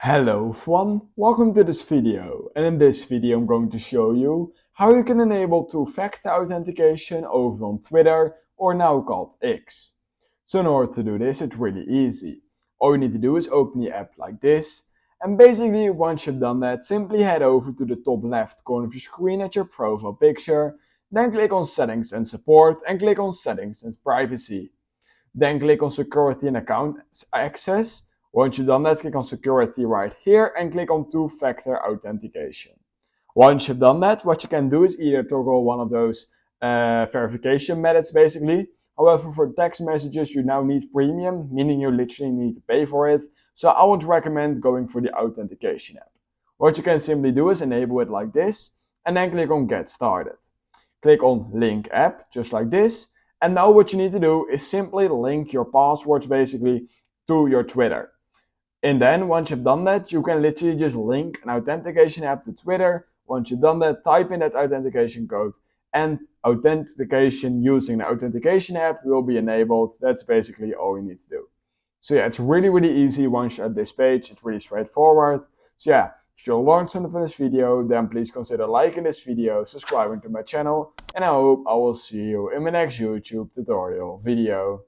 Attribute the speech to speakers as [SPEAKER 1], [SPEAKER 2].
[SPEAKER 1] Hello everyone, welcome to this video, and in this video I'm going to show you how you can enable two-factor authentication over on Twitter, or now called X. So in order to do this, it's really easy. All you need to do is open the app like this, and basically once you've done that, simply head over to the top left corner of your screen at your profile picture, then click on Settings and Support and click on Settings and Privacy. Then click on Security and Account Access. Once you've done that, click on Security right here and click on Two-Factor Authentication. Once you've done that, what you can do is either toggle one of those verification methods basically. However, for text messages, you now need premium, meaning you literally need to pay for it. So I would recommend going for the authentication app. What you can simply do is enable it like this and then click on Get Started. Click on Link App, just like this. And now what you need to do is simply link your passwords basically to your Twitter. And then once you've done that, you can literally just link an authentication app to Twitter. Once you've done that, type in that authentication code and authentication using the authentication app will be enabled. That's basically all you need to do. So yeah, it's really easy once you're at this page. It's really straightforward. So yeah, if you learned something from this video, then please consider liking this video, subscribing to my channel, and I hope I will see you in my next YouTube tutorial video.